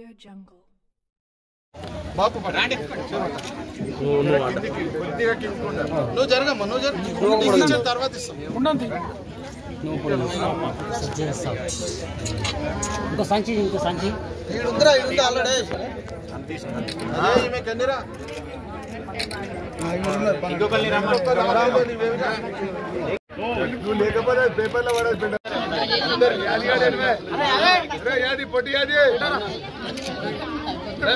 AudioJungle. బాపు రాండి నువ్వు జరగమ్మా నువ్వు జరగ తర్వాత ఇస్తాం ఇంకో సంచి ఈడుందిరా ఆల్రెడీ ఈమె కన్నీరా నువ్వు లేకపోతే పేపర్లో పడేది పొట్టి అది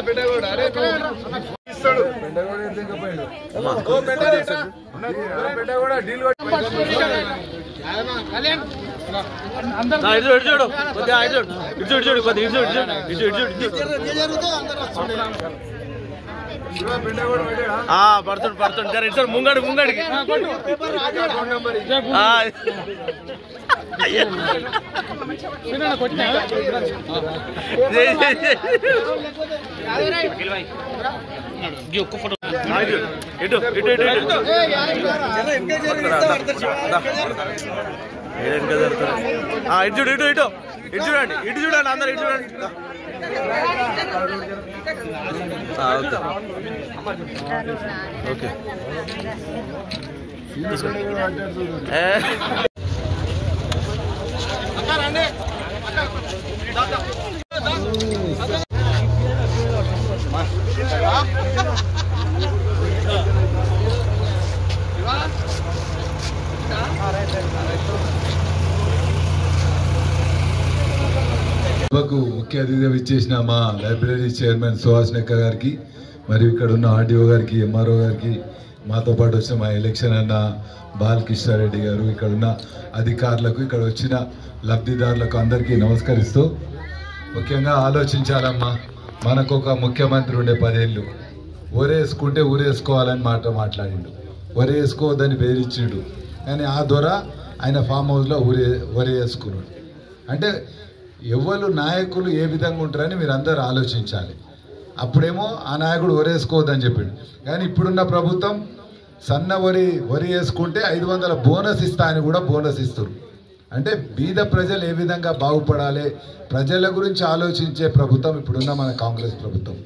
పెద్దగోడు అరే ఇస్తాడు పెద్దగోడ డీల్ పడుతుంది ముంగడికి ఒక్క ఫోటో ఇటు చూడండి అందరు ఇటు చూడండి ఓకే సభకు ముఖ్య అతిథిగా విచ్చేసిన మా లైబ్రరీ చైర్మన్ సుహాస్ నెక్క గారికి మరియు ఇక్కడ ఉన్న ఆర్డీఓ గారికి ఎంఆర్ఓ గారికి మాతో పాటు వచ్చిన మా ఎలక్షన్ అన్న బాలకృష్ణారెడ్డి గారు ఇక్కడ ఉన్న అధికారులకు ఇక్కడ వచ్చిన లబ్ధిదారులకు అందరికీ నమస్కరిస్తూ ముఖ్యంగా ఆలోచించాలమ్మా మనకు ఒక ముఖ్యమంత్రి ఉండే 10 ఏళ్ళు ఊరేసుకుంటే ఊరేసుకోవాలని మాట్లాడిండు వరేసుకోవద్దని బెదిరించిండు కానీ ఆ ద్వారా ఆయన ఫామ్ హౌస్లో వరేసుకున్నాడు అంటే ఎవరు నాయకులు ఏ విధంగా ఉంటారని మీరు అందరూ ఆలోచించాలి అప్పుడేమో ఆ నాయకుడు వరేసుకోవద్దని చెప్పిండు కానీ ఇప్పుడున్న ప్రభుత్వం సన్న వరి వేసుకుంటే 500 బోనస్ ఇస్తా అని కూడా బోనస్ ఇస్తారు అంటే బీద ప్రజలు ఏ విధంగా బాగుపడాలి ప్రజల గురించి ఆలోచించే ప్రభుత్వం ఇప్పుడున్న మన కాంగ్రెస్ ప్రభుత్వం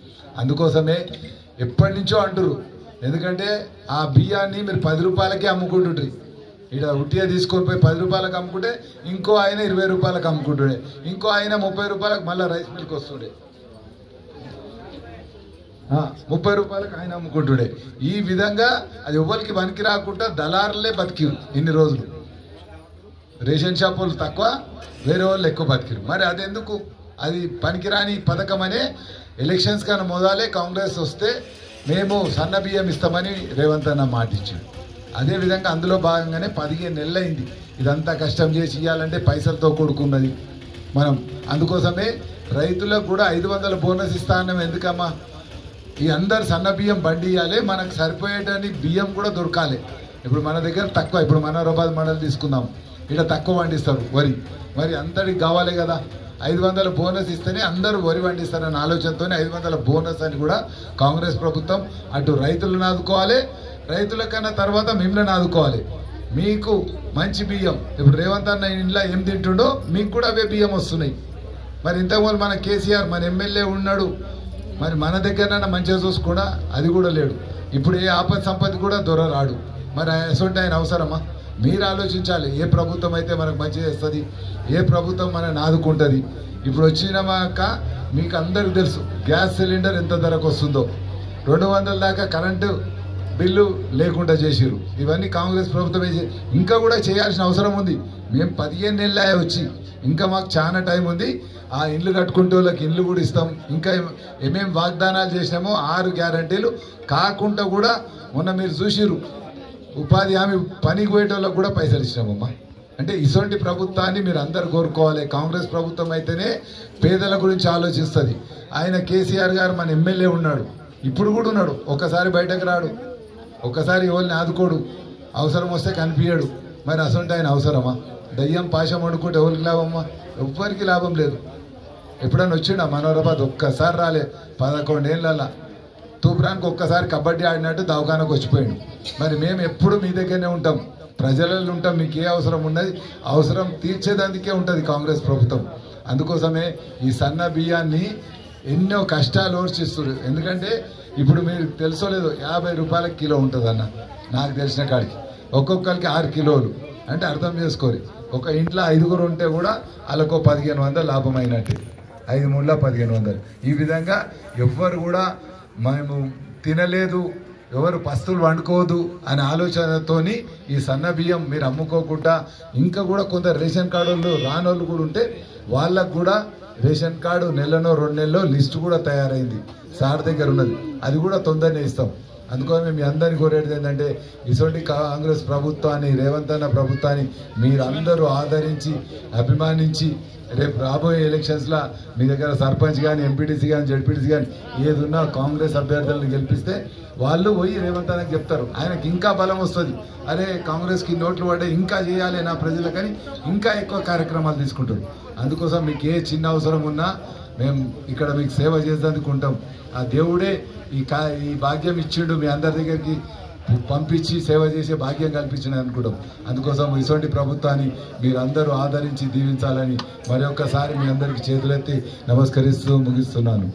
అందుకోసమే ఎప్పటి నుంచో అంటారు ఎందుకంటే ఆ బియ్యాన్ని మీరు 10 రూపాయలకే అమ్ముకుంటుండ్రి ఇక్కడ ఉట్టిగా తీసుకొని పోయి 10 రూపాయలకు అమ్ముకుంటే ఇంకో ఆయన 20 రూపాయలకు అమ్ముకుంటుండే ఇంకో ఆయన 30 రూపాయలకు మళ్ళీ రైస్ మిల్క్ వస్తుండే 30 రూపాయలకు ఆయన అమ్ముకుంటుండే ఈ విధంగా అది ఎవరికి పనికి రాకుండా దళారులే బతికిరు ఇన్ని రోజులు రేషన్ షాప్ వాళ్ళు తక్కువ వేరే వాళ్ళు ఎక్కువ బతికిరు మరి అదెందుకు అది పనికిరాని పథకం అనే ఎలక్షన్స్ కన్నా మొదలే కాంగ్రెస్ వస్తే మేము సన్న బియ్యం ఇస్తామని రేవంత్ అన్న మాట ఇచ్చాడు అదేవిధంగా అందులో భాగంగానే 15 నెలలైంది ఇదంతా కష్టం చేసి ఇవ్వాలంటే పైసలతో కూడుకున్నది మనం అందుకోసమే రైతులకు కూడా 500 బోనస్ ఇస్తా అన్నాం ఎందుకమ్మా ఈ అందరు సన్న బియ్యం బండి ఇవ్వాలి మనకు సరిపోయేటని బియ్యం కూడా దొరకాలి ఇప్పుడు మన దగ్గర తక్కువ ఇప్పుడు మనోరాబాద్ మండలి తీసుకుందాం ఇక్కడ తక్కువ పండిస్తారు వరి మరి అందరికి కావాలి కదా 500 బోనస్ ఇస్తేనే అందరూ వరి పండిస్తారన్న ఆలోచనతోనే 500 బోనస్ అని కూడా కాంగ్రెస్ ప్రభుత్వం అటు రైతులను ఆదుకోవాలి రైతుల కన్నా తర్వాత మిమ్మల్ని ఆదుకోవాలి మీకు మంచి బియ్యం ఇప్పుడు రేవంత్ అన్న ఇంట్లో ఏం తింటుండో మీకు కూడా అవే బియ్యం వస్తున్నాయి మరి ఇంతకుముందు మన కేసీఆర్ మన ఎమ్మెల్యే ఉన్నాడు మరి మన దగ్గర మంచిగా చూసుకున్నా అది కూడా లేడు ఇప్పుడు ఏ ఆపద సంపత్తి కూడా దొరరాడు మరి అసొంటి ఆయన అవసరమా మీరు ఆలోచించాలి ఏ ప్రభుత్వం అయితే మనకు మంచి చేస్తుంది ఏ ప్రభుత్వం మనల్ని ఆదుకుంటుంది ఇప్పుడు వచ్చినాక మీకు అందరికి తెలుసు గ్యాస్ సిలిండర్ ఎంత ధరకు వస్తుందో 200 దాకా కరెంటు బిల్లు లేకుండా చేసిరు ఇవన్నీ కాంగ్రెస్ ప్రభుత్వమే ఇంకా కూడా చేయాల్సిన అవసరం ఉంది మేము 15 నెలలే వచ్చి ఇంకా మాకు చాలా టైం ఉంది ఆ ఇల్లు కట్టుకుంటే వాళ్ళకి ఇల్లు కూడా ఇస్తాం ఇంకా ఏమేం వాగ్దానాలు చేసినామో 6 గ్యారంటీలు కాకుండా కూడా మొన్న మీరు చూసిరు ఉపాధి హామీ పనికి పోయేటోళ్ళకి కూడా పైసలు ఇచ్చినామమ్మా అంటే ఇటువంటి ప్రభుత్వాన్ని మీరు అందరు కోరుకోవాలి కాంగ్రెస్ ప్రభుత్వం అయితేనే పేదల గురించి ఆలోచిస్తుంది ఆయన కేసీఆర్ గారు మన ఎమ్మెల్యే ఉన్నాడు ఇప్పుడు కూడా ఉన్నాడు ఒక్కసారి బయటకు రాడు ఒక్కసారి ఎవరిని ఆదుకోడు అవసరం వస్తే కనిపించాడు మరి అసొంటి ఆయన అవసరమా దయ్యం పాశం వండుకుంటే ఎవరికి లాభమ్మా ఎవ్వరికి లాభం లేదు ఎప్పుడైనా వచ్చిండా మనోరాబాద్ ఒక్కసారి రాలే 11 ఏళ్ళ తూపురానికి ఒక్కసారి కబడ్డీ ఆడినట్టు దవాఖానకు వచ్చిపోయాడు మరి మేము ఎప్పుడు మీ దగ్గరనే ఉంటాం ప్రజలలో ఉంటాం మీకు ఏ అవసరం ఉన్నది అవసరం తీర్చేదందుకే ఉంటుంది కాంగ్రెస్ ప్రభుత్వం అందుకోసమే ఈ సన్న బియ్యాన్ని ఎన్నో కష్టాలు ఓర్చిస్తారు. ఎందుకంటే ఇప్పుడు మీరు తెలుసో లేదో 50 రూపాయల కిలో ఉంటుంది అన్న, నాకు తెలిసిన కాడికి ఒక్కొక్కరికి 6 కిలోలు అంటే అర్థం చేసుకోరు. ఒక ఇంట్లో 5గురు ఉంటే కూడా వాళ్ళకు 1500 లాభం అయినట్టు, 5 మూల 1500. ఈ విధంగా ఎవ్వరు కూడా మేము తినలేదు, ఎవరు పస్తులు వండుకోవద్దు అనే ఆలోచనతోని ఈ సన్న బియ్యం మీరు అమ్ముకోకుండా, ఇంకా కూడా కొందరు రేషన్ కార్డు రానోళ్ళు కూడా ఉంటే వాళ్ళకు కూడా రేషన్ కార్డు నెలనో 2 నెలల్లో లిస్టు కూడా తయారైంది, సార్ దగ్గర ఉన్నది, అది కూడా తొందరనే ఇస్తాం. అందుకని మేము మీ అందరినీ కోరేది ఏంటంటే ఇటువంటి కాంగ్రెస్ ప్రభుత్వాన్ని, రేవంత్ అన్న ప్రభుత్వాన్ని మీరు అందరూ ఆదరించి అభిమానించి రేపు రాబోయే ఎలక్షన్స్లో మీ దగ్గర సర్పంచ్ కానీ, ఎంపీటీసీ కానీ, జడ్పీటీసీ కానీ ఏది ఉన్నా కాంగ్రెస్ అభ్యర్థులను గెలిపిస్తే వాళ్ళు పోయి రేవంత్ అన్నకి చెప్తారు, ఆయనకి ఇంకా బలం వస్తుంది. అరే కాంగ్రెస్కి నోట్లు పడ్డాయి, ఇంకా చేయాలి నా ప్రజలకని ఇంకా ఎక్కువ కార్యక్రమాలు తీసుకుంటారు. అందుకోసం మీకు ఏ చిన్న అవసరం ఉన్నా మేము ఇక్కడ మీకు సేవ చేసేందుకుంటాం. ఆ దేవుడే ఈ భాగ్యం ఇచ్చిండు, మీ అందరి దగ్గరికి పంపించి సేవ చేసే భాగ్యం కల్పించిన అనుకుంటాం. అందుకోసం ఇటువంటి ప్రభుత్వాన్ని మీరందరూ ఆదరించి దీవించాలని మరొకసారి మీ అందరికీ చేతులెత్తి నమస్కరిస్తూ ముగిస్తున్నాను.